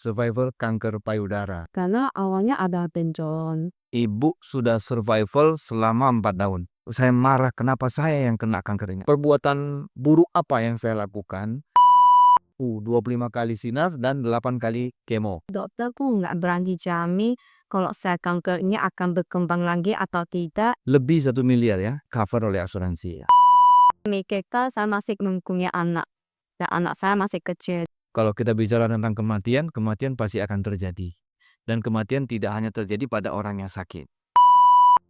survival kanker payudara. Karena awalnya ada benjolan. Ibu sudah survival selama 4 tahun. Saya marah kenapa saya yang kena kanker ini. Perbuatan buruk apa yang saya lakukan? 25 kali sinar dan 8 kali kemo. Dokterku nggak berani jamin kalau saya kanker ini akan berkembang lagi atau tidak. Lebih 1 miliar ya, cover oleh asuransi ya. Mikirkan saya masih mempunyai anak. Dan anak saya masih kecil. Kalau kita bicara tentang kematian, kematian pasti akan terjadi. Dan kematian tidak hanya terjadi pada orang yang sakit.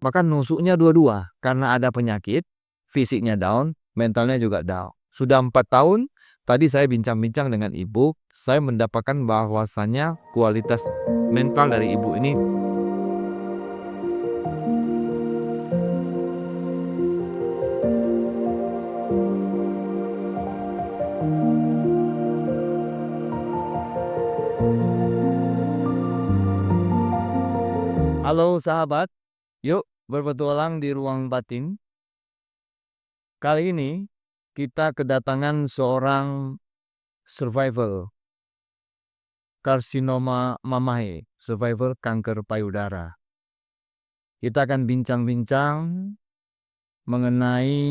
Maka nusuknya dua-dua. Karena ada penyakit, fisiknya down, mentalnya juga down. Sudah 4 tahun, tadi saya bincang-bincang dengan ibu, saya mendapatkan bahwasannya kualitas mental dari ibu ini. Halo sahabat, yuk berpetualang di ruang batin. Kali ini kita kedatangan seorang survival karsinoma mamae, survival kanker payudara. Kita akan bincang-bincang mengenai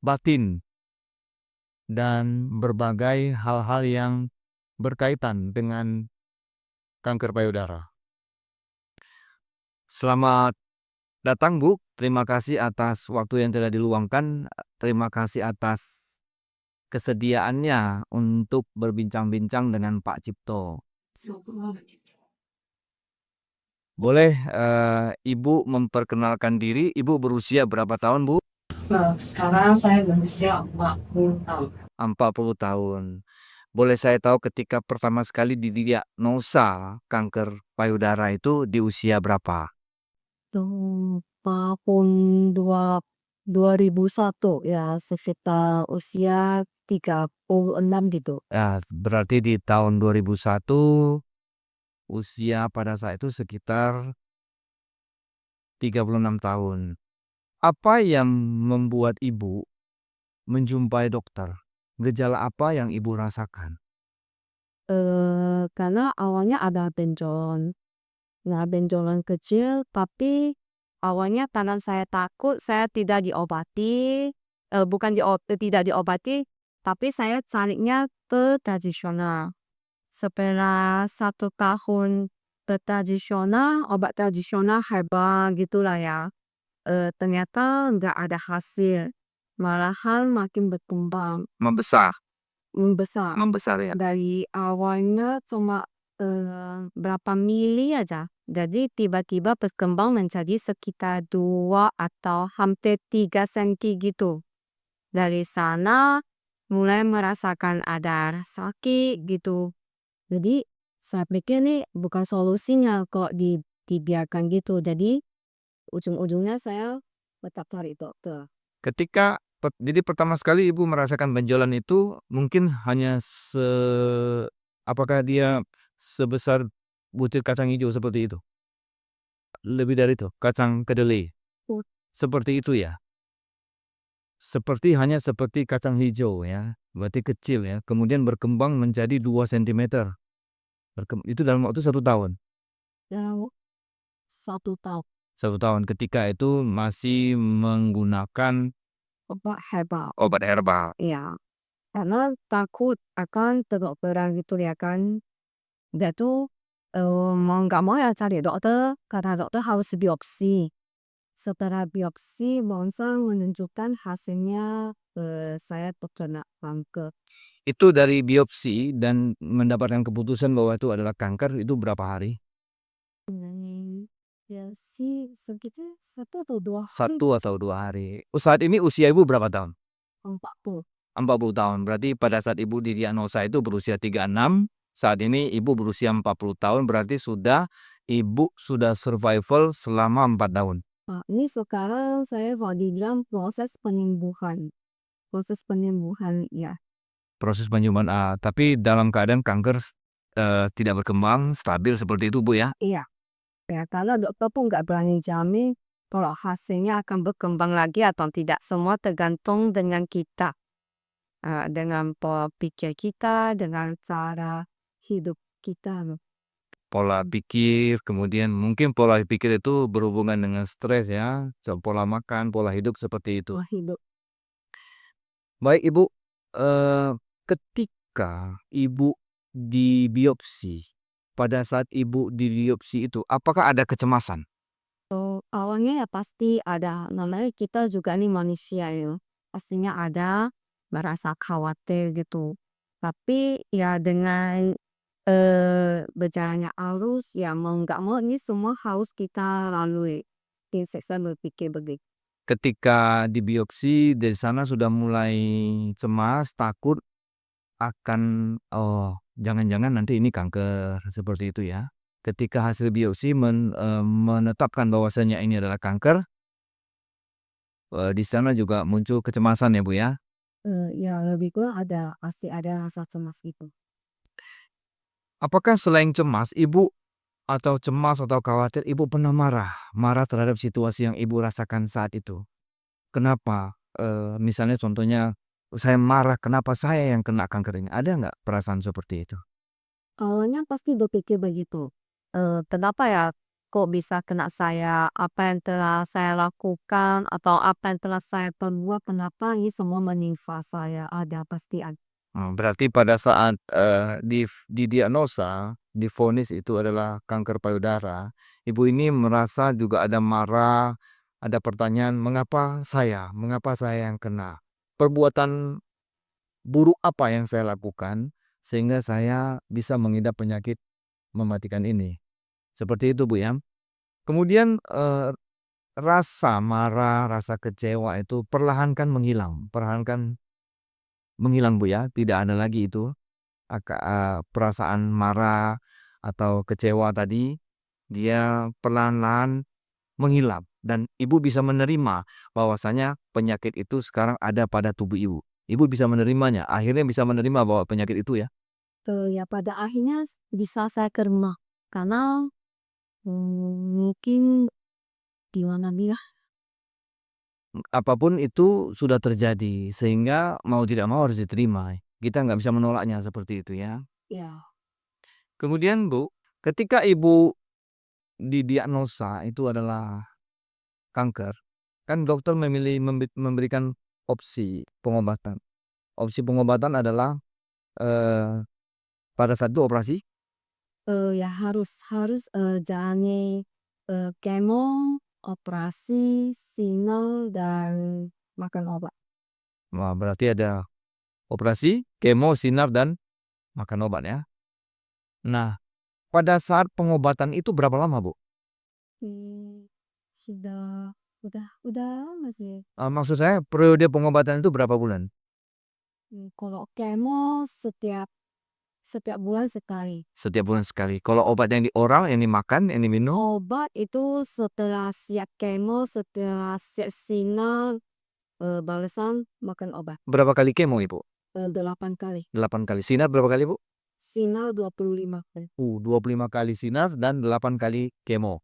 batin dan berbagai hal-hal yang berkaitan dengan kanker payudara. Selamat datang Bu, terima kasih atas waktu yang telah diluangkan, terima kasih atas kesediaannya untuk berbincang-bincang dengan Pak Cipto. Boleh Ibu memperkenalkan diri, Ibu berusia berapa tahun Bu? Nah, sekarang saya berusia 40 tahun. 40 tahun. Boleh saya tahu ketika pertama sekali didiagnosa kanker payudara itu di usia berapa? Tahun 2001 ya, sekitar usia 36 gitu. Ya, berarti di tahun 2001 usia pada saat itu sekitar 36 tahun. Apa yang membuat Ibu menjumpai dokter? Gejala apa yang Ibu rasakan? Karena awalnya ada benjolan. Nah, benjolan kecil, tapi awalnya karena saya takut, saya tidak diobati, tidak diobati, tapi saya carinya ke tradisional. Setelah 1 tahun ke tradisional, obat tradisional herbal gitulah ya. Ternyata nggak ada hasil, malahan makin berkembang, Membesar. membesar. Membesar ya. Dari awalnya cuma berapa mili aja. Jadi tiba-tiba berkembang menjadi sekitar 2 atau hampir 3 senti gitu. Dari sana mulai merasakan ada sakit gitu. Jadi saya pikir nih bukan solusinya kok dibiarkan gitu. Jadi ujung-ujungnya saya tetap cari dokter. Jadi pertama sekali Ibu merasakan benjolan itu mungkin hanya apakah dia sebesar butir kacang hijau seperti itu? Lebih dari itu, kacang kedelai. Oh. Seperti itu ya. Hanya seperti kacang hijau ya. Berarti kecil ya. Kemudian berkembang menjadi 2 cm. Itu dalam waktu 1 tahun. Dalam 1 tahun. 1 tahun ketika itu masih menggunakan Obat herbal. obat herbal. Iya. Karena takut akan kedokteran gitu ya kan. Dia tuh mau nggak mau ya cari dokter karena dokter harus biopsi. Setelah biopsi barusan menunjukkan hasilnya saya terkena kanker. Itu dari biopsi dan mendapatkan keputusan bahwa itu adalah kanker itu berapa hari? Biopsi sekitar 1 atau 2 hari. 1 atau 2 hari. Saat ini usia Ibu berapa tahun? 40. 40 tahun. Berarti pada saat Ibu didiagnosa itu berusia 36. Saat ini Ibu berusia 40 tahun. Berarti Ibu sudah survival selama 4 tahun. Nah, ini sekarang saya mau dibilang proses penyembuhan. Proses penyembuhan ya. Proses penyembuhan, tapi dalam keadaan kanker tidak berkembang, stabil seperti itu Bu ya? Iya. Ya, karena dokter pun nggak berani jamin kalau hasilnya akan berkembang lagi atau tidak. Semua tergantung dengan kita. Dengan pola pikir kita, dengan cara hidup kita. pola pikir, kemudian mungkin pola pikir itu berhubungan dengan stres ya, pola makan, pola hidup seperti itu. Pola hidup. Baik Ibu, ketika Ibu dibiopsi, pada saat Ibu dibiopsi itu, apakah ada kecemasan? Awalnya ya pasti ada, namanya kita juga nih manusia ya, pastinya ada merasa khawatir gitu. Tapi ya dengan, berjalannya arus, ya mau nggak mau ini semua harus kita lalui. Saya berpikir begitu. Ketika dibiopsi dari sana sudah mulai cemas, takut akan, oh jangan-jangan nanti ini kanker, seperti itu ya. Ketika hasil biopsi menetapkan bahwasanya ini adalah kanker, di sana juga muncul kecemasan ya Bu ya. Ya lebih kurang ada, pasti ada rasa cemas itu. Apakah selain cemas, Ibu atau cemas atau khawatir, Ibu pernah marah? Marah terhadap situasi yang Ibu rasakan saat itu? Kenapa? Misalnya contohnya, saya marah kenapa saya yang kena kanker ini, ada nggak perasaan seperti itu? Awalnya pasti berpikir begitu, kenapa ya kok bisa kena saya, apa yang telah saya lakukan atau apa yang telah saya perbuat, kenapa ini semua menimpa saya, ada pasti ada. Berarti pada saat, didiagnosa, divonis itu adalah kanker payudara, Ibu ini merasa juga ada marah, ada pertanyaan, "Mengapa saya? Mengapa saya yang kena? Perbuatan buruk apa yang saya lakukan, sehingga saya bisa mengidap penyakit mematikan ini?" Seperti itu, Bu, ya. Kemudian, rasa marah, rasa kecewa itu perlahan kan menghilang, Bu, ya, tidak ada lagi itu. Perasaan marah atau kecewa tadi, dia perlahan-lahan menghilang dan Ibu bisa menerima bahwasanya penyakit itu sekarang ada pada tubuh Ibu. Ibu bisa menerimanya, akhirnya bisa menerima bahwa penyakit itu ya. Ya pada akhirnya bisa saya ke rumah, karena, mungkin gimana bilang, Apapun itu sudah terjadi, sehingga mau tidak mau harus diterima. Kita nggak bisa menolaknya seperti itu ya. ya, Kemudian Bu, ketika Ibu didiagnosa itu adalah kanker, kan dokter memberikan opsi pengobatan. Opsi pengobatan adalah, eee, pada saat itu operasi. ya harus harus, jalani, kemo, operasi, sinal, dan makan obat. Wah, berarti ada operasi, kemo, sinar, dan makan obat ya. Nah, pada saat pengobatan itu berapa lama, Bu? Mmm, udah lama sih. Maksud saya periode pengobatan itu berapa bulan? Kalau kemo setiap setiap bulan sekali. Setiap bulan sekali. Kalau obat yang di oral, yang dimakan, yang diminum, Obat itu setelah siap kemo, setelah siap sinar, balasan makan obat, berapa kali kemo, Ibu? 8 kali. 8 kali. Sinar berapa kali, Bu? Sinar 25 kali. 25 kali sinar dan 8 kali kemo.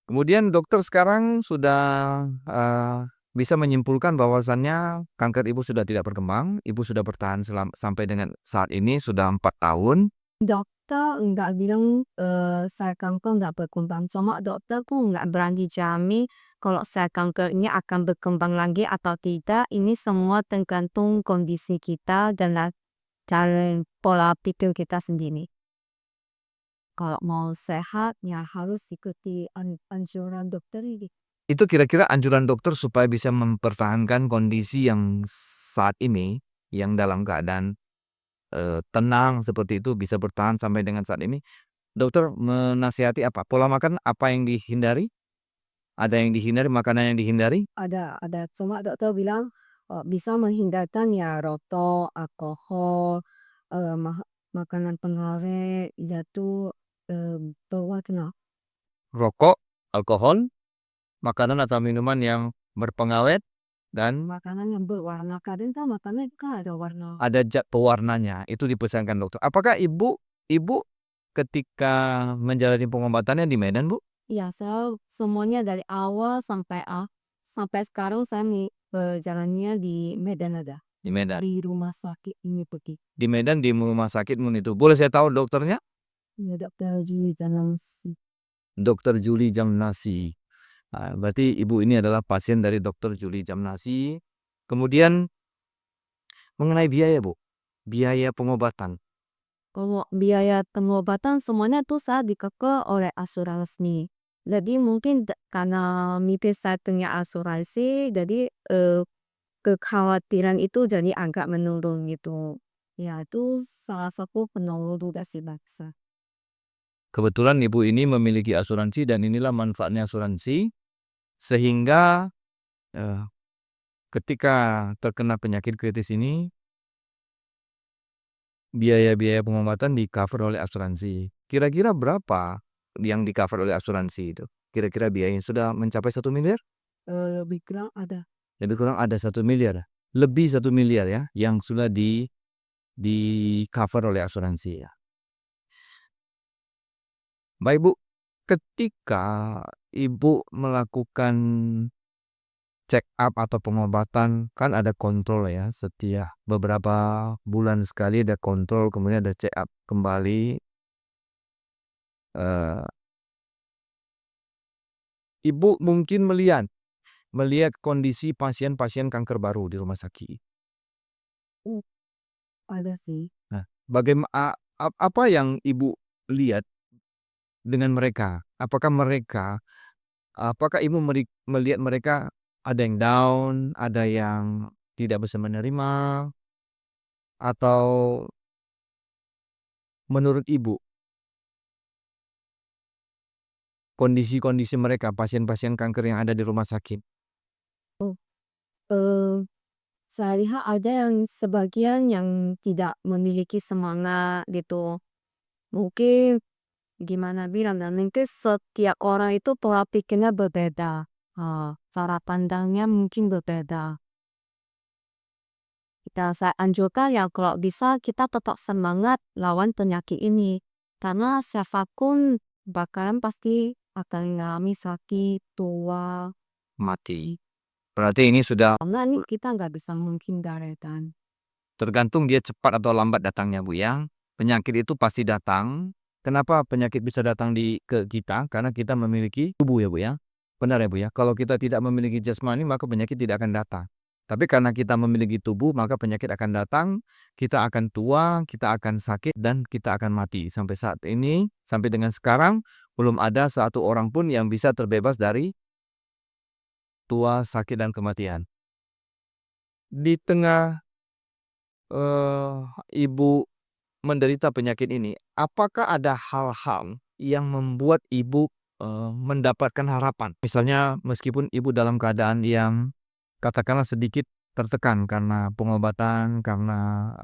Kemudian dokter sekarang sudah, bisa menyimpulkan bahwasannya kanker Ibu sudah tidak berkembang, Ibu sudah bertahan sampai dengan saat ini sudah 4 tahun. Dokter nggak bilang, saya kanker nggak berkembang, cuma dokter pun nggak berani jamin kalau saya kanker ini akan berkembang lagi atau tidak, ini semua tergantung kondisi kita dan cara pola pikir kita sendiri. Kalau mau sehat, ya harus ikuti anjuran dokter ini. Itu kira-kira anjuran dokter supaya bisa mempertahankan kondisi yang saat ini, yang dalam keadaan, tenang seperti itu, bisa bertahan sampai dengan saat ini, dokter menasihati apa? Pola makan apa yang dihindari? Ada yang dihindari, makanan yang dihindari? Ada, cuma dokter bilang, bisa menghindarkan ya rokok, alkohol, makanan pengawet, yaitu, berwarna. Rokok, alkohol, makanan atau minuman yang berpengawet, dan Makanan yang berwarna, kadang kan makanan kan ada warna. ada zat pewarnanya, itu dipesankan dokter. Apakah Ibu ketika menjalani pengobatannya di Medan, Bu? Iya, saya semuanya dari awal sampai sekarang saya jalannya di Medan aja, Di Medan. di rumah sakit ini pergi. Di Medan di rumah sakit itu. Boleh saya tahu dokternya? Ya, Dokter Juli Janamsi. Dokter Juli Jamnasi. Berarti ibu ini adalah pasien dari Dokter Juli Jamnasi. Kemudian mengenai biaya, Bu. Biaya pengobatan. Kalau biaya pengobatan semuanya tuh saya dikekel oleh asuransi. Jadi mungkin karena mimpi saya punya asuransi, jadi kekhawatiran itu jadi agak menurun gitu. Ya itu salah satu penolong juga sih baksa. Kebetulan ibu ini memiliki asuransi dan inilah manfaatnya asuransi. Sehingga ketika terkena penyakit kritis ini, biaya-biaya pengobatan di-cover oleh asuransi. Kira-kira berapa yang di-cover oleh asuransi itu? Kira-kira biayanya sudah mencapai 1 miliar? Lebih kurang ada. Lebih kurang ada 1 miliar. Lebih 1 miliar ya yang sudah di-cover oleh asuransi ya. Baik Bu, ketika Ibu melakukan check up atau pengobatan kan ada kontrol ya, setiap beberapa bulan sekali ada kontrol, kemudian ada check up kembali. eh, Ibu mungkin melihat kondisi pasien-pasien kanker baru di rumah sakit. Ada sih. Nah, bagaimana apa yang Ibu lihat dengan mereka? Apakah Ibu melihat mereka ada yang down, ada yang tidak bisa menerima, atau menurut Ibu kondisi-kondisi mereka, pasien-pasien kanker yang ada di rumah sakit? Oh, eh, saya lihat ada yang sebagian yang tidak memiliki semangat gitu. Mungkin gimana bilang ya, mungkin setiap orang itu pola pikirnya berbeda. Cara pandangnya mungkin berbeda. Saya anjurkan ya kalau bisa kita tetap semangat lawan penyakit ini. Karena siapapun bakalan pasti akan ngalami sakit, tua. Mati. Berarti ini sudah Karena ini kita nggak bisa menghindari kan. tergantung dia cepat atau lambat datangnya Bu ya. Penyakit itu pasti datang. Kenapa penyakit bisa datang ke kita? Karena kita memiliki tubuh ya Bu ya. Benar ya Bu ya. Kalau kita tidak memiliki jasmani maka penyakit tidak akan datang. Tapi karena kita memiliki tubuh maka penyakit akan datang, kita akan tua, kita akan sakit dan kita akan mati. Sampai saat ini, sampai dengan sekarang belum ada satu orang pun yang bisa terbebas dari tua, sakit dan kematian. Di tengah Ibu menderita penyakit ini, apakah ada hal-hal yang membuat Ibu mendapatkan harapan? Misalnya meskipun Ibu dalam keadaan yang katakanlah sedikit tertekan karena pengobatan, karena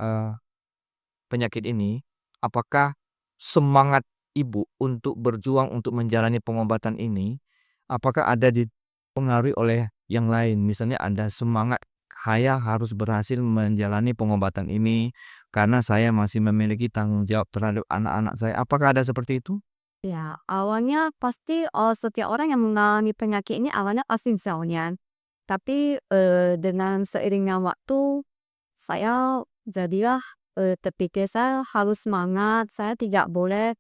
penyakit ini, apakah semangat Ibu untuk berjuang untuk menjalani pengobatan ini, apakah ada dipengaruhi oleh yang lain? Misalnya ada semangat, saya harus berhasil menjalani pengobatan ini karena saya masih memiliki tanggung jawab terhadap anak-anak saya. Apakah ada seperti itu? Ya, awalnya pasti setiap orang yang mengalami penyakit ini awalnya pasti down. Tapi dengan seiringnya waktu saya jadilah terpikir saya harus semangat, saya tidak boleh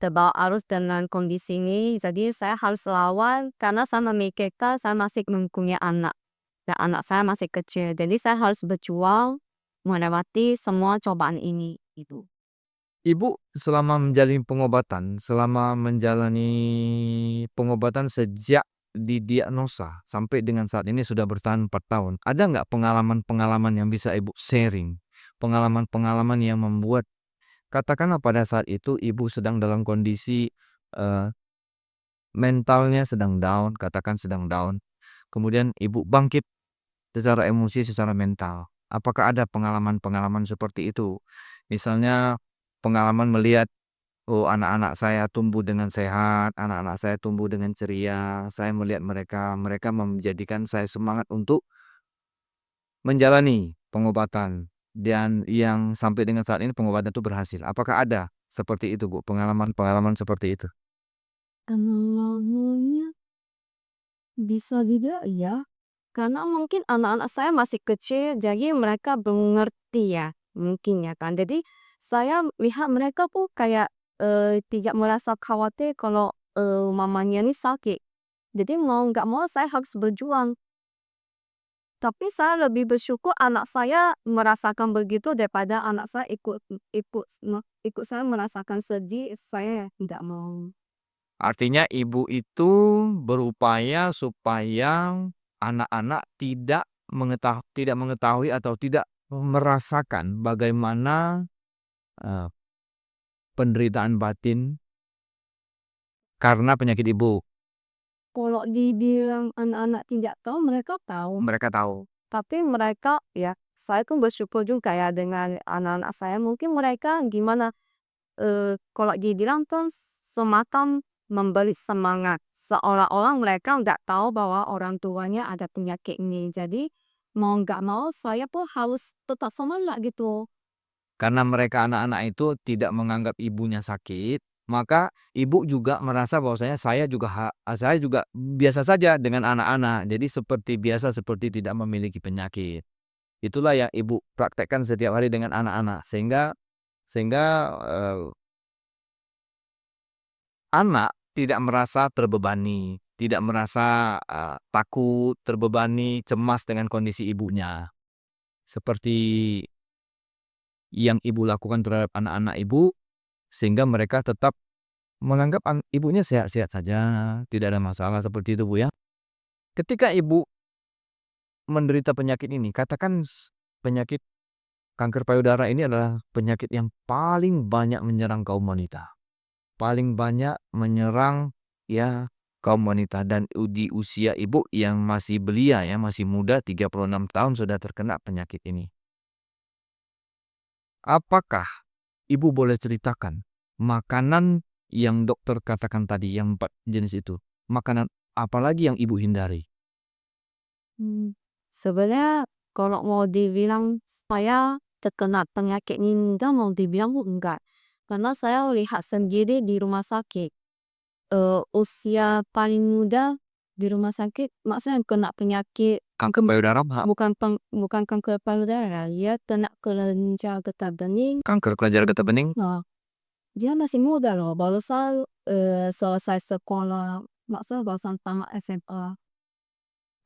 terbawa arus dengan kondisi ini. Jadi saya harus lawan karena saya memikirkan saya masih mempunyai anak dan anak saya masih kecil. Jadi saya harus berjuang melewati semua cobaan ini gitu. Ibu selama menjalani pengobatan sejak didiagnosa sampai dengan saat ini sudah bertahan 4 tahun. Ada nggak pengalaman-pengalaman yang bisa Ibu sharing? Pengalaman-pengalaman yang membuat katakanlah pada saat itu Ibu sedang dalam kondisi mentalnya sedang down, katakan sedang down. Kemudian Ibu bangkit secara emosi, secara mental. Apakah ada pengalaman-pengalaman seperti itu? Misalnya pengalaman melihat, oh anak-anak saya tumbuh dengan sehat, anak-anak saya tumbuh dengan ceria, saya melihat mereka menjadikan saya semangat untuk menjalani pengobatan. Dan yang sampai dengan saat ini pengobatan itu berhasil. Apakah ada seperti itu Bu, pengalaman-pengalaman seperti itu? Namanya bisa juga ya, karena mungkin anak-anak saya masih kecil, jadi mereka belum ngerti ya, mungkin ya kan. Jadi saya lihat mereka tuh kayak tidak merasa khawatir kalau, mamanya ini sakit. Jadi mau nggak mau saya harus berjuang. Tapi saya lebih bersyukur anak saya merasakan begitu daripada anak saya ikut saya merasakan sedih, saya tidak mau. Artinya ibu itu berupaya supaya anak-anak tidak mengetahui atau tidak merasakan bagaimana, eee, penderitaan batin karena penyakit ibu. Kalau dibilang anak-anak tidak tahu, mereka tahu. Mereka tahu. Tapi mereka ya, saya pun bersyukur juga ya dengan anak-anak saya. Mungkin mereka gimana, kalau dibilang tuh semacam memberi semangat. Seolah-olah mereka nggak tahu bahwa orang tuanya ada penyakit ini. Jadi mau nggak mau saya pun harus tetap semangat gitu. Karena mereka anak-anak itu tidak menganggap ibunya sakit, maka ibu juga merasa bahwasanya saya juga biasa saja dengan anak-anak. Jadi seperti biasa, seperti tidak memiliki penyakit. Itulah yang ibu praktekkan setiap hari dengan anak-anak. Sehingga, anak tidak merasa terbebani, tidak merasa, takut, terbebani, cemas dengan kondisi ibunya. Seperti yang ibu lakukan terhadap anak-anak ibu, sehingga mereka tetap menganggap ibunya sehat-sehat saja, tidak ada masalah, seperti itu, Bu, ya. Ketika ibu menderita penyakit ini, katakan penyakit kanker payudara ini adalah penyakit yang paling banyak menyerang kaum wanita. Paling banyak menyerang, ya, kaum wanita, dan di usia ibu yang masih belia, ya, masih muda, 36 tahun sudah terkena penyakit ini. Apakah ibu boleh ceritakan makanan yang dokter katakan tadi, yang 4 jenis itu, makanan apalagi yang ibu hindari? Sebenarnya kalau mau dibilang saya terkena penyakit ini enggak, mau dibilang enggak. Karena saya lihat sendiri di rumah sakit, usia paling muda di rumah sakit maksudnya kena penyakit Kanker payudara, Mbak. bukan kanker payudara, dia kena kelenjar getah bening. Kanker kelenjar getah bening. Nah, dia masih muda loh, barusan, selesai sekolah, maksudnya barusan tamat SMA.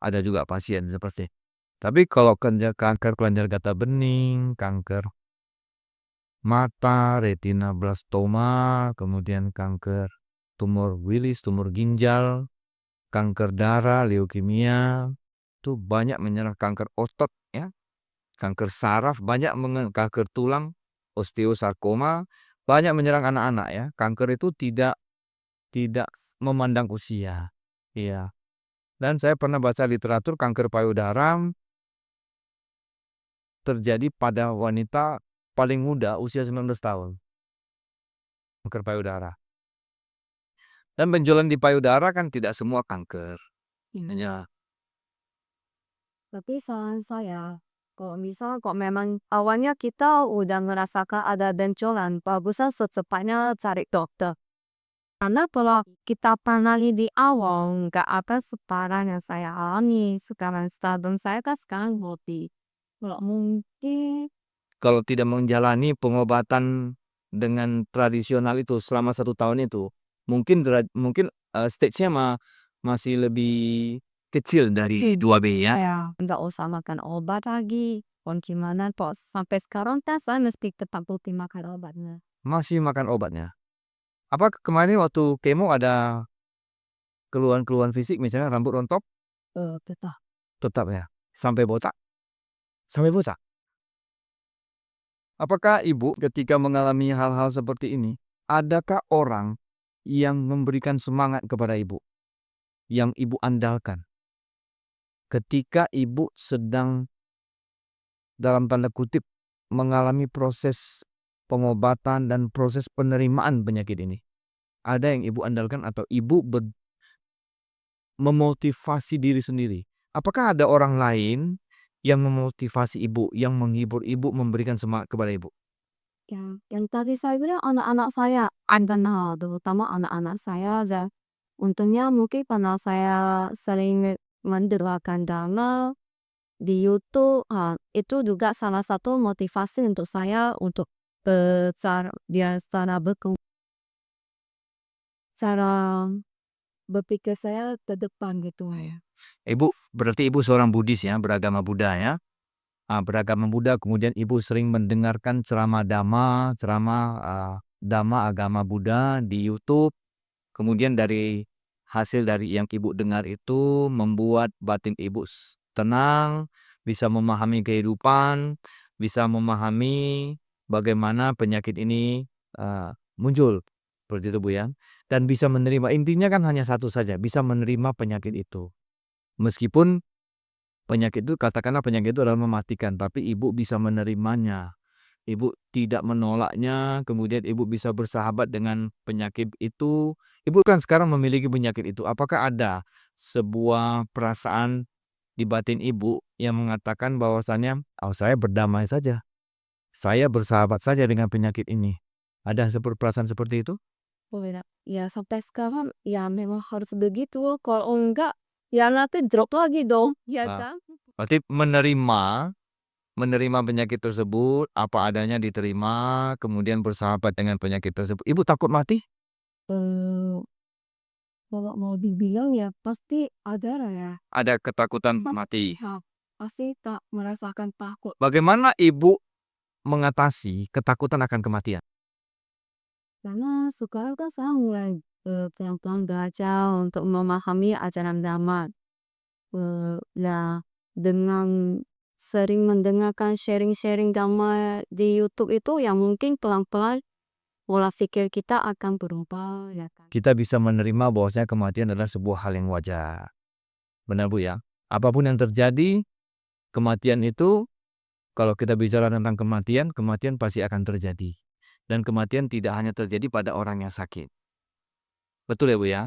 Ada juga pasien seperti. Tapi kalau kanker kelenjar getah bening, kanker mata, retinoblastoma, kemudian kanker tumor Willis, tumor ginjal, kanker darah, leukemia, itu banyak menyerang, kanker otot, ya, kanker saraf, kanker tulang, osteosarkoma, banyak menyerang anak-anak, ya. Kanker itu tidak memandang usia. Iya. Dan saya pernah baca literatur kanker payudara terjadi pada wanita paling muda usia 19 tahun. Kanker payudara. Dan benjolan di payudara kan tidak semua kanker. Hanya Tapi saran saya, kalau misal kok memang awalnya kita udah ngerasakan ada benjolan, bagusnya secepatnya cari dokter. Karena kalau kita penali di awal, nggak akan separah yang saya alami. Sekarang stadium saya kan sekarang multi. Kalau mungkin, kalau tidak menjalani pengobatan dengan tradisional itu selama 1 tahun itu, mungkin stage-nya masih lebih kecil dari 2B, ya. ya nggak usah makan obat lagi. Kon gimana kok sampai sekarang kan saya mesti tetap rutin makan obatnya. Masih makan obatnya. Apa kemarin waktu kemo ada keluhan-keluhan fisik, misalnya rambut rontok? Tetap. Tetap, ya. Sampai botak? Sampai botak? Apakah ibu ketika mengalami hal-hal seperti ini, adakah orang yang memberikan semangat kepada ibu, yang ibu andalkan ketika ibu sedang dalam tanda kutip mengalami proses pengobatan dan proses penerimaan penyakit ini? Ada yang ibu andalkan atau ibu memotivasi diri sendiri? Apakah ada orang lain yang memotivasi ibu, yang menghibur ibu, memberikan semangat kepada ibu? Yang tadi saya bilang anak-anak saya ada, nah terutama anak-anak saya aja. Untungnya mungkin karena saya sering mendoakan dana di YouTube, itu juga salah satu motivasi untuk saya untuk, cara biar secara cara berpikir saya ke depan gitu ya. Ibu, berarti ibu seorang Buddhis ya, beragama Buddha ya. Beragama Buddha, kemudian ibu sering mendengarkan ceramah Dhamma agama Buddha di YouTube. Kemudian dari hasil dari yang ibu dengar itu membuat batin ibu tenang, bisa memahami kehidupan, bisa memahami bagaimana penyakit ini muncul. Seperti itu Bu ya. Dan bisa menerima, intinya kan hanya satu saja, bisa menerima penyakit itu. Meskipun penyakit itu, katakanlah penyakit itu adalah mematikan, tapi ibu bisa menerimanya. Ibu tidak menolaknya, kemudian ibu bisa bersahabat dengan penyakit itu. Ibu kan sekarang memiliki penyakit itu. Apakah ada sebuah perasaan di batin ibu yang mengatakan bahwasannya, saya berdamai saja. Saya bersahabat saja dengan penyakit ini. Ada perasaan seperti itu? Beda. Ya sampai sekarang ya memang harus begitu. Kalau enggak ya nanti drop lagi dong, ya Ah, kan? Berarti menerima penyakit tersebut, apa adanya diterima, kemudian bersahabat dengan penyakit tersebut. Ibu takut mati? Eh, Kalau mau dibilang ya pasti ada lah ya. Ada ketakutan mati. Ya, pasti tak merasakan takut. Bagaimana ibu mengatasi ketakutan akan kematian? Karena sekarang kan saya mulai pelan-pelan belajar untuk memahami ajaran Dhamma. Ya dengan sering mendengarkan sharing-sharing Dhamma di YouTube itu ya mungkin pelan-pelan pola pikir kita akan berubah ya kan. Kita bisa menerima bahwasanya kematian adalah sebuah hal yang wajar. Benar Bu ya? Apapun yang terjadi, kematian itu, kalau kita bicara tentang kematian, kematian pasti akan terjadi. Dan kematian tidak hanya terjadi pada orang yang sakit. Betul ya Bu ya?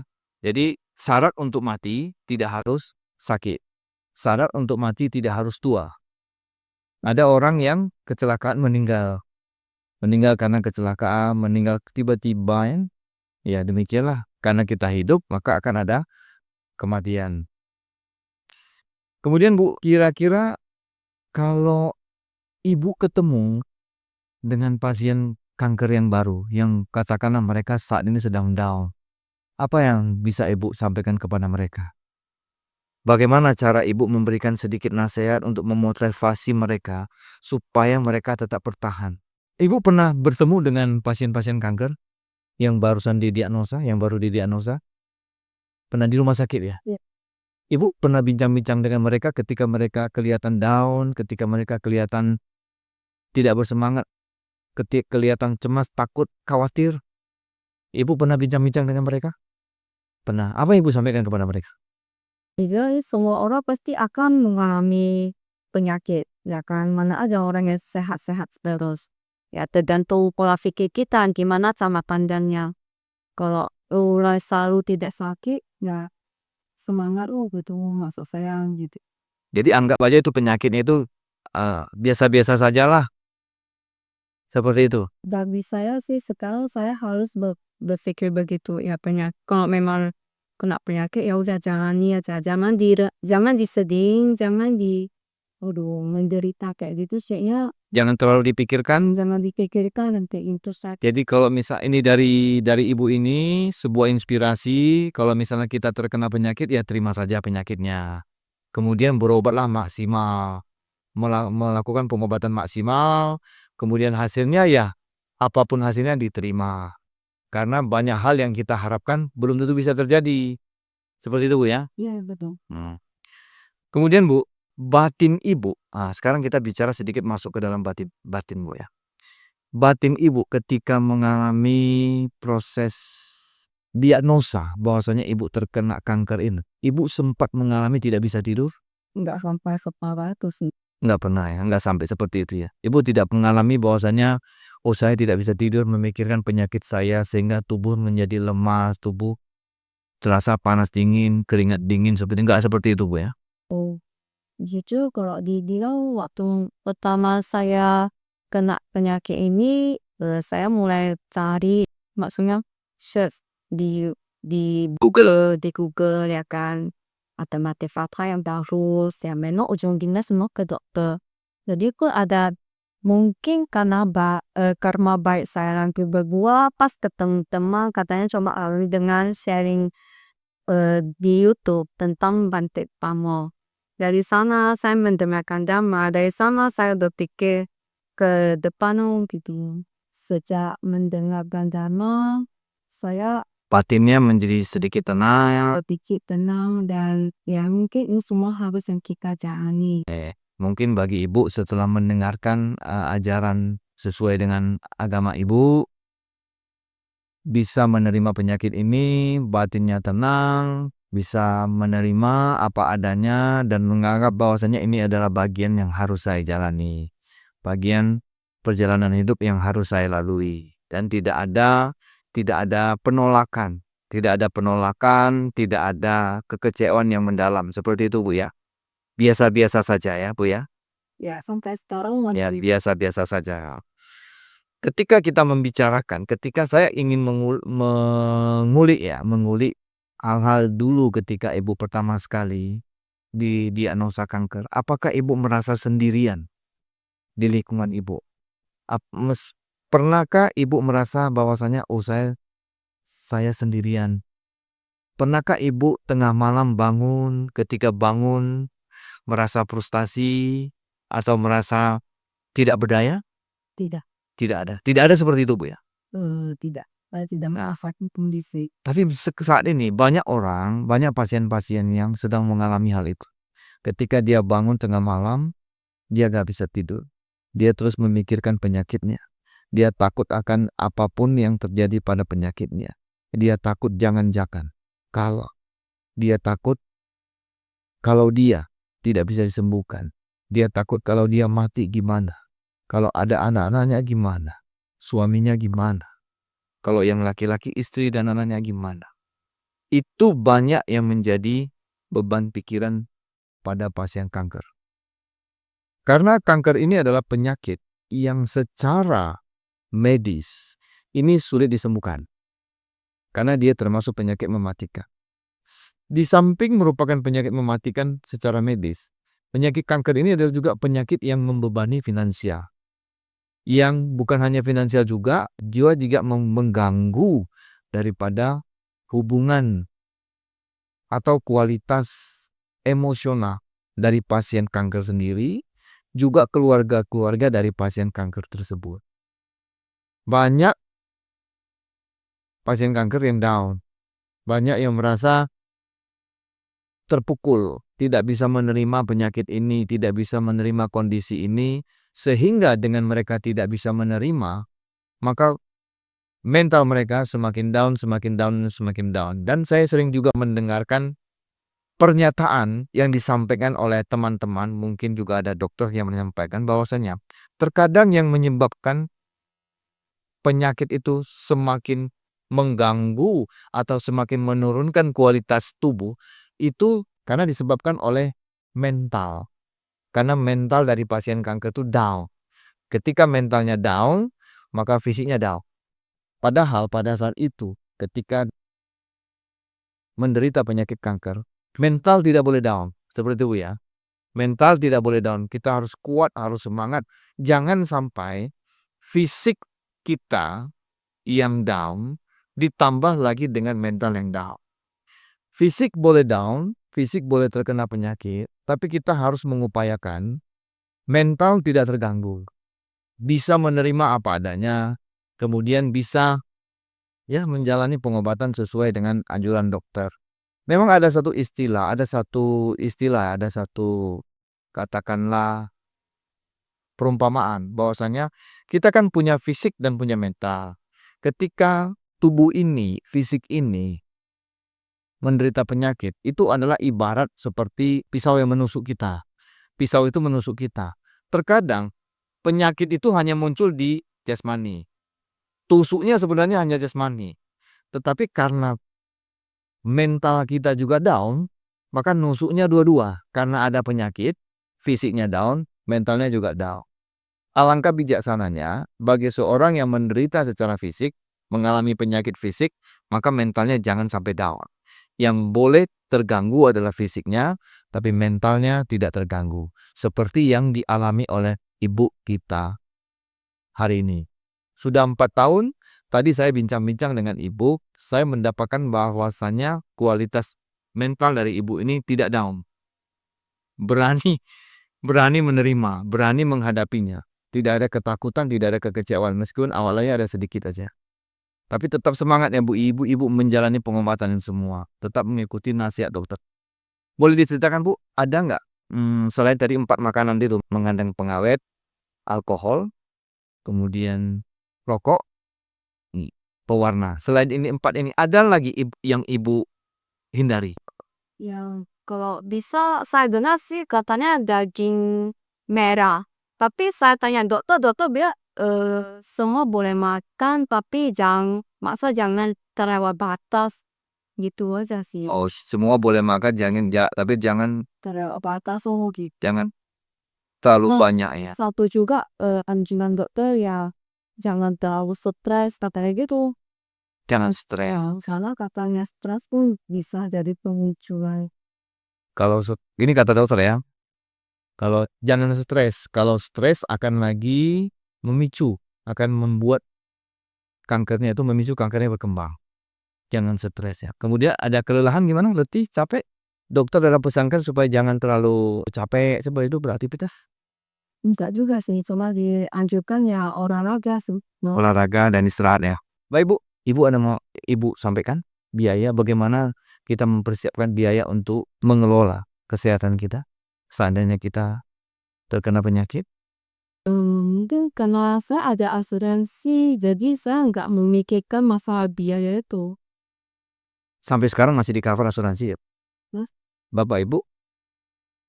Jadi syarat untuk mati tidak harus sakit. Syarat untuk mati tidak harus tua. Ada orang yang kecelakaan meninggal. Meninggal karena kecelakaan, meninggal tiba-tiba. Ya demikianlah. Karena kita hidup, maka akan ada kematian. Kemudian Bu, kira-kira kalau ibu ketemu dengan pasien kanker yang baru, yang katakanlah mereka saat ini sedang down, apa yang bisa ibu sampaikan kepada mereka? Bagaimana cara ibu memberikan sedikit nasihat untuk memotivasi mereka supaya mereka tetap bertahan? Ibu pernah bertemu dengan pasien-pasien kanker yang barusan didiagnosa, yang baru didiagnosa? Pernah di rumah sakit ya? Ya. Ibu pernah bincang-bincang dengan mereka ketika mereka kelihatan down, ketika mereka kelihatan tidak bersemangat, ketika kelihatan cemas, takut, khawatir? Ibu pernah bincang-bincang dengan mereka? Pernah. Apa yang ibu sampaikan kepada mereka? Jadi semua orang pasti akan mengalami penyakit, ya kan? Mana ada orang yang sehat-sehat terus. Ya tergantung pola pikir kita, gimana cara pandangnya. Kalau orang selalu tidak sakit, ya semangat gitu masuk saya gitu. Jadi anggap aja itu penyakitnya itu biasa-biasa sajalah. Seperti itu. Bagi saya sih sekarang saya harus berpikir begitu ya kalau memang kena penyakit ya udah jalani aja, jangan disedih, menderita kayak gitu kayaknya Jangan terlalu dipikirkan. jangan dipikirkan nanti itu sakit. Jadi kalau misal ini dari ibu ini sebuah inspirasi, kalau misalnya kita terkena penyakit ya terima saja penyakitnya. Kemudian berobatlah maksimal. Melakukan pengobatan maksimal, kemudian hasilnya ya apapun hasilnya diterima. Karena banyak hal yang kita harapkan belum tentu bisa terjadi. Seperti itu Bu ya. Iya betul. Kemudian Bu, batin ibu. Sekarang kita bicara sedikit masuk ke dalam batin Bu ya. Batin ibu ketika mengalami proses diagnosa bahwasanya ibu terkena kanker ini. Ibu sempat mengalami tidak bisa tidur? Nggak sampai separah itu sih. Nggak pernah ya, nggak sampai seperti itu ya. Ibu tidak mengalami bahwasanya, saya tidak bisa tidur memikirkan penyakit saya sehingga tubuh menjadi lemas, tubuh terasa panas dingin, keringat dingin, nggak seperti itu Bu ya. Oh, jujur kalau dibilang waktu pertama saya kena penyakit ini, saya mulai cari, maksudnya search di Google ya kan, alternatif apa yang bagus, ya memang ujung-ujungnya semua ke dokter. Jadi kok ada Mungkin karena baik saya nanti berdua pas ketemu teman katanya coba dengan sharing di YouTube tentang Bante Pamo. Dari sana saya mendengarkan Dhamma, dari sana saya berpikir ke depan gitu. Sejak mendengarkan Dhamma, saya Batinnya menjadi sedikit tenang. berpikir tenang dan ya mungkin ini semua harus yang kita jalani. Mungkin bagi ibu setelah mendengarkan ajaran sesuai dengan agama ibu, bisa menerima penyakit ini, batinnya tenang, bisa menerima apa adanya dan menganggap bahwasanya ini adalah bagian yang harus saya jalani. Bagian perjalanan hidup yang harus saya lalui. Dan tidak ada penolakan. Tidak ada penolakan, tidak ada kekecewaan yang mendalam. Seperti itu, Bu ya. Biasa-biasa saja ya, Bu ya. Ya sampai sekarang Ya, masih biasa-biasa saja. Ketika kita membicarakan, ketika saya ingin mengulik hal-hal dulu ketika ibu pertama sekali didiagnosa kanker, apakah ibu merasa sendirian di lingkungan ibu? Pernahkah ibu merasa bahwasanya saya sendirian? Pernahkah ibu tengah malam bangun, ketika bangun merasa frustasi atau merasa tidak berdaya? tidak. Tidak ada seperti itu, Bu ya. Tidak. Saya tidak merasakan kondisi. Tapi saat ini banyak pasien-pasien yang sedang mengalami hal itu. Ketika dia bangun tengah malam, dia gak bisa tidur. Dia terus memikirkan penyakitnya. Dia takut akan apapun yang terjadi pada penyakitnya. Dia takut jangan-jangan. Dia takut kalau dia tidak bisa disembuhkan. Dia takut kalau dia mati gimana. Kalau ada anak-anaknya gimana. Suaminya gimana. Kalau yang laki-laki istri dan anaknya gimana. Itu banyak yang menjadi beban pikiran pada pasien kanker. Karena kanker ini adalah penyakit yang secara medis ini sulit disembuhkan. Karena dia termasuk penyakit mematikan. Di samping merupakan penyakit mematikan secara medis, penyakit kanker ini adalah juga penyakit yang membebani finansial. Yang bukan hanya finansial juga mengganggu daripada hubungan atau kualitas emosional dari pasien kanker sendiri, juga keluarga-keluarga dari pasien kanker tersebut. Banyak pasien kanker yang down, banyak yang merasa terpukul, tidak bisa menerima penyakit ini, tidak bisa menerima kondisi ini, sehingga dengan mereka tidak bisa menerima, maka mental mereka semakin down, semakin down, semakin down. Dan saya sering juga mendengarkan pernyataan yang disampaikan oleh teman-teman, mungkin juga ada dokter yang menyampaikan bahwasanya terkadang yang menyebabkan penyakit itu semakin mengganggu atau semakin menurunkan kualitas tubuh itu karena disebabkan oleh mental. Karena mental dari pasien kanker itu down. Ketika mentalnya down, maka fisiknya down. Padahal pada saat itu, ketika menderita penyakit kanker, mental tidak boleh down. Seperti itu ya. Mental tidak boleh down. Kita harus kuat, harus semangat. Jangan sampai fisik kita yang down ditambah lagi dengan mental yang down. Fisik boleh down, fisik boleh terkena penyakit, tapi kita harus mengupayakan mental tidak terganggu. Bisa menerima apa adanya, kemudian bisa menjalani pengobatan sesuai dengan anjuran dokter. Memang ada satu istilah, ada satu katakanlah perumpamaan bahwasanya kita kan punya fisik dan punya mental. Ketika tubuh ini, fisik ini menderita penyakit, itu adalah ibarat seperti pisau yang menusuk kita. Pisau itu menusuk kita. Terkadang penyakit itu hanya muncul di jasmani. Tusuknya sebenarnya hanya jasmani. Tetapi karena mental kita juga down, maka nusuknya dua-dua. Karena ada penyakit, fisiknya down, mentalnya juga down. Alangkah bijaksananya bagi seorang yang menderita secara fisik, mengalami penyakit fisik, maka mentalnya jangan sampai down. Yang boleh terganggu adalah fisiknya, tapi mentalnya tidak terganggu. Seperti yang dialami oleh ibu kita hari ini. Sudah 4 tahun, tadi saya bincang-bincang dengan ibu, saya mendapatkan bahwasannya kualitas mental dari ibu ini tidak down. Berani menerima, berani menghadapinya. Tidak ada ketakutan, tidak ada kekecewaan, meskipun awalnya ada sedikit aja. Tapi tetap semangat ya Bu, ibu menjalani pengobatan semua, tetap mengikuti nasihat dokter. Boleh diceritakan Bu, ada nggak selain tadi 4 makanan itu mengandung pengawet, alkohol, kemudian rokok, pewarna. Selain ini 4 ini, ada lagi yang Ibu hindari? Yang kalau bisa saya dengar sih katanya daging merah. Tapi saya tanya dokter, dokter bilang semua boleh makan tapi jangan terlewat batas. Gitu aja sih. Oh, semua boleh makan, tapi jangan Terlewat batas gitu. jangan terlalu Nah, banyak ya. satu juga anjuran dokter ya jangan terlalu stres katanya gitu. Jangan stres. Ya, karena katanya stres pun bisa jadi pemicuan. Kalau ini kata dokter ya. Kalau jangan stres. Kalau stres akan lagi memicu, akan membuat kankernya itu memicu kankernya berkembang. Jangan stres ya. Kemudian ada kelelahan gimana? Letih, capek? Dokter dalam pesankan supaya jangan terlalu capek seperti itu beraktivitas. Enggak juga sih, cuma dianjurkan ya olahraga sih. Olahraga dan istirahat ya. Baik Bu, Ibu ada mau Ibu sampaikan biaya bagaimana kita mempersiapkan biaya untuk mengelola kesehatan kita seandainya kita terkena penyakit? Mungkin karena saya ada asuransi, jadi saya nggak memikirkan masalah biaya itu. Sampai sekarang masih di-cover asuransi ya? Mas. Bapak Ibu,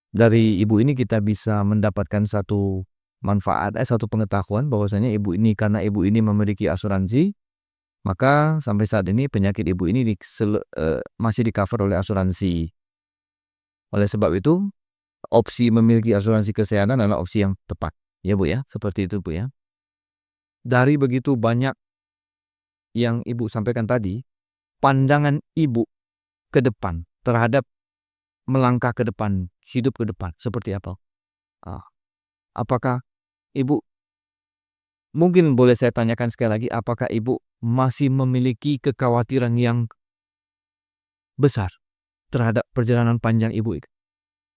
dari Ibu ini kita bisa mendapatkan satu manfaat, satu pengetahuan bahwasanya Ibu ini karena Ibu ini memiliki asuransi, maka sampai saat ini penyakit Ibu ini masih di-cover oleh asuransi. Oleh sebab itu, opsi memiliki asuransi kesehatan adalah opsi yang tepat. Ya Bu ya, seperti itu Bu ya. Dari begitu banyak yang Ibu sampaikan tadi, pandangan Ibu ke depan terhadap melangkah ke depan, hidup ke depan seperti apa? Apakah Ibu, mungkin boleh saya tanyakan sekali lagi, apakah Ibu masih memiliki kekhawatiran yang besar terhadap perjalanan panjang Ibu,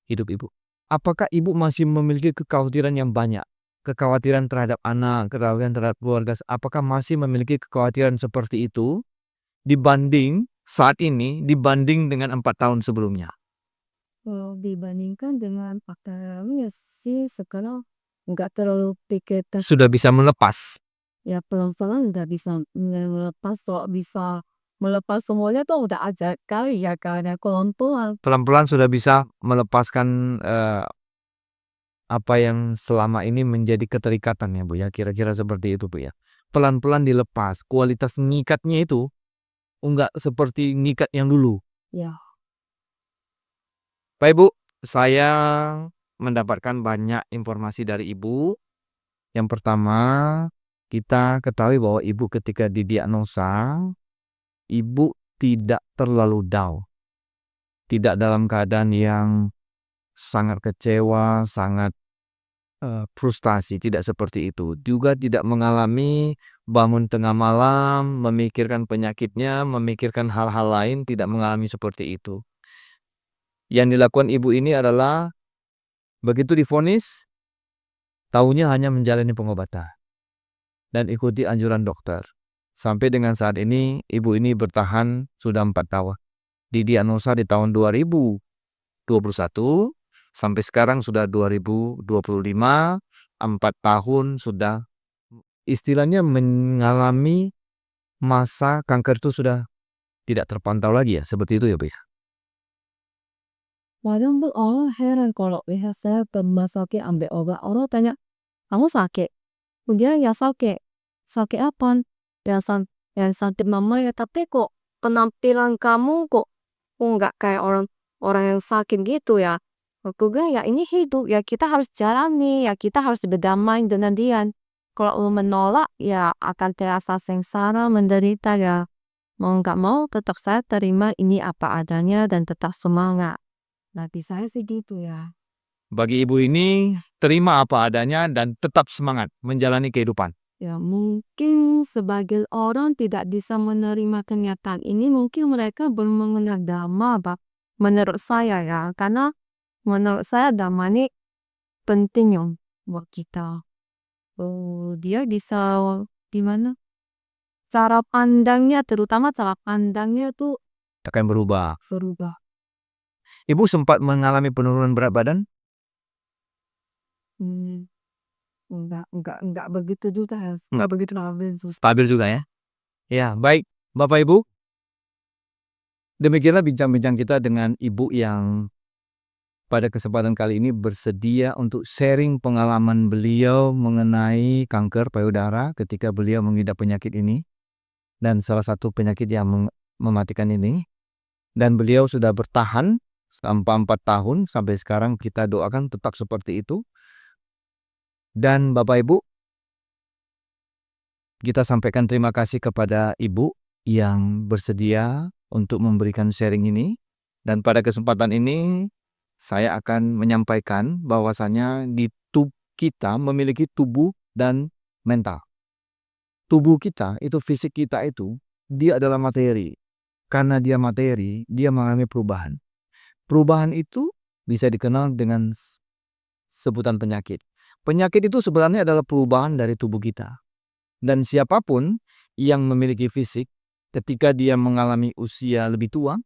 hidup Ibu? Apakah Ibu masih memiliki kekhawatiran yang banyak? Kekhawatiran terhadap anak, kekhawatiran terhadap keluarga, apakah masih memiliki kekhawatiran seperti itu dibanding saat ini, dibanding dengan 4 tahun sebelumnya? Kalau dibandingkan dengan pakarnya sih sekarang nggak terlalu pikir Sudah bisa melepas. ya pelan-pelan udah bisa melepas. Kalau bisa melepas semuanya tuh udah ajaib kali ya karena pelan-pelan. Pelan-pelan sudah bisa melepaskan apa yang selama ini menjadi keterikatan ya Bu ya, kira-kira seperti itu Bu ya. Pelan-pelan dilepas, kualitas ngikatnya itu enggak seperti ngikat yang dulu. Ya. Baik Bu, saya mendapatkan banyak informasi dari Ibu. Yang pertama, kita ketahui bahwa Ibu ketika didiagnosa, Ibu tidak terlalu down. Tidak dalam keadaan yang sangat kecewa, sangat frustasi, tidak seperti itu. Juga tidak mengalami bangun tengah malam, memikirkan penyakitnya, memikirkan hal-hal lain, tidak mengalami seperti itu. Yang dilakukan Ibu ini adalah begitu divonis, taunya hanya menjalani pengobatan dan ikuti anjuran dokter. Sampai dengan saat ini, Ibu ini bertahan sudah 4 tahun. Didiagnosa di tahun 2021, sampai sekarang sudah 2025, 4 tahun sudah istilahnya mengalami masa kanker itu sudah tidak terpantau lagi ya, seperti itu ya Bu ya? Kadang tuh orang heran kalau lihat saya ke rumah sakit ambil obat, orang tanya, "Kamu sakit?" Kemudian ya sakit. "Sakit apa?" "Ya sakit mama ya, tapi kok penampilan kamu kok nggak kayak orang orang yang sakit gitu ya?" Aku bilang, "Ya ini hidup, ya kita harus jalani, ya kita harus berdamai dengan dia. Kalau lu menolak, ya akan terasa sengsara, menderita ya. Mau nggak mau tetap saya terima ini apa adanya dan tetap semangat." Bagi saya sih gitu ya. Bagi Ibu ini, terima apa adanya dan tetap semangat menjalani kehidupan. Ya, mungkin sebagian orang tidak bisa menerima kenyataan ini, mungkin mereka belum mengenal dhamma, Pak. Menurut saya ya, karena menurut saya dhamma ini penting ya buat kita. Dia bisa gimana? Cara pandangnya, terutama cara pandangnya tuh Akan berubah. berubah. Ibu sempat mengalami penurunan berat badan? Hmm, enggak begitu juga ya, enggak begitu stabil. Stabil juga ya? Ya, baik. Bapak Ibu, demikianlah bincang-bincang kita dengan Ibu yang pada kesempatan kali ini bersedia untuk sharing pengalaman beliau mengenai kanker payudara ketika beliau mengidap penyakit ini. Dan salah satu penyakit yang mematikan ini. Dan beliau sudah bertahan sampai 4 tahun, sampai sekarang kita doakan tetap seperti itu. Dan Bapak Ibu, kita sampaikan terima kasih kepada Ibu yang bersedia untuk memberikan sharing ini. Dan pada kesempatan ini, saya akan menyampaikan bahwasanya di tubuh kita memiliki tubuh dan mental. Tubuh kita, itu fisik kita itu, dia adalah materi. Karena dia materi, dia mengalami perubahan. Perubahan itu bisa dikenal dengan sebutan penyakit. Penyakit itu sebenarnya adalah perubahan dari tubuh kita. Dan siapapun yang memiliki fisik, ketika dia mengalami usia lebih tua,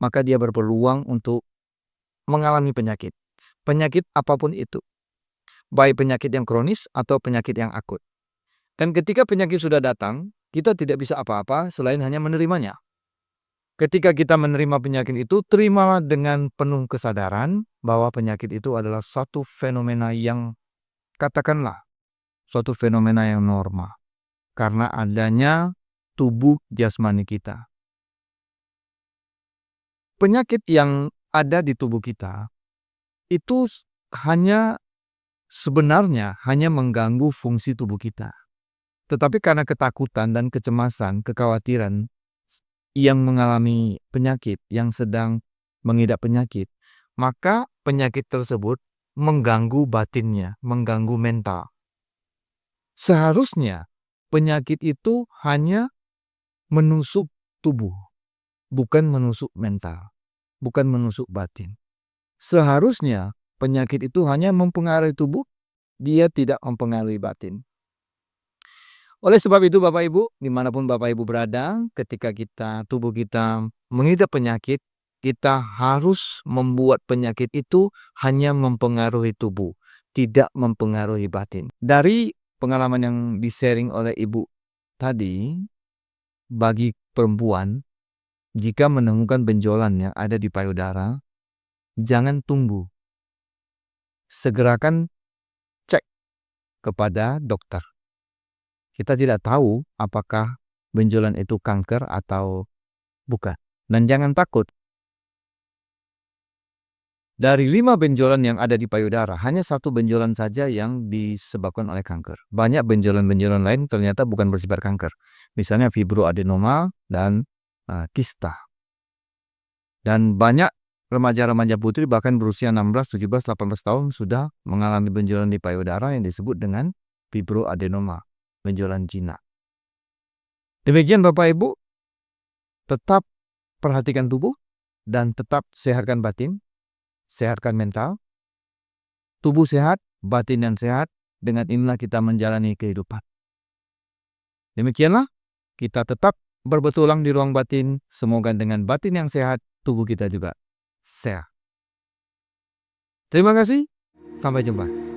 maka dia berpeluang untuk mengalami penyakit. Penyakit apapun itu. Baik penyakit yang kronis atau penyakit yang akut. Dan ketika penyakit sudah datang, kita tidak bisa apa-apa selain hanya menerimanya. Ketika kita menerima penyakit itu, terimalah dengan penuh kesadaran bahwa penyakit itu adalah suatu fenomena yang, katakanlah, suatu fenomena yang normal. Karena adanya tubuh jasmani kita. Penyakit yang ada di tubuh kita, itu sebenarnya hanya mengganggu fungsi tubuh kita. Tetapi karena ketakutan dan kecemasan, kekhawatiran yang mengalami penyakit, yang sedang mengidap penyakit, maka penyakit tersebut mengganggu batinnya, mengganggu mental. Seharusnya penyakit itu hanya menusuk tubuh, bukan menusuk mental, bukan menusuk batin. Seharusnya penyakit itu hanya mempengaruhi tubuh, dia tidak mempengaruhi batin. Oleh sebab itu Bapak Ibu, dimanapun Bapak Ibu berada, ketika tubuh kita mengidap penyakit, kita harus membuat penyakit itu hanya mempengaruhi tubuh, tidak mempengaruhi batin. Dari pengalaman yang di-sharing oleh Ibu tadi, bagi perempuan, jika menemukan benjolan yang ada di payudara, jangan tunggu. Segerakan cek kepada dokter. Kita tidak tahu apakah benjolan itu kanker atau bukan. Dan jangan takut. Dari 5 benjolan yang ada di payudara, hanya 1 benjolan saja yang disebabkan oleh kanker. Banyak benjolan-benjolan lain ternyata bukan bersifat kanker. Misalnya fibroadenoma dan kista. Dan banyak remaja-remaja putri bahkan berusia 16, 17, 18 tahun sudah mengalami benjolan di payudara yang disebut dengan fibroadenoma, benjolan jinak. Demikian Bapak Ibu, tetap perhatikan tubuh dan tetap sehatkan batin, sehatkan mental. Tubuh sehat, batin yang sehat, dengan inilah kita menjalani kehidupan. Demikianlah, kita tetap berpetualang di ruang batin, semoga dengan batin yang sehat, tubuh kita juga sehat. Terima kasih, sampai jumpa.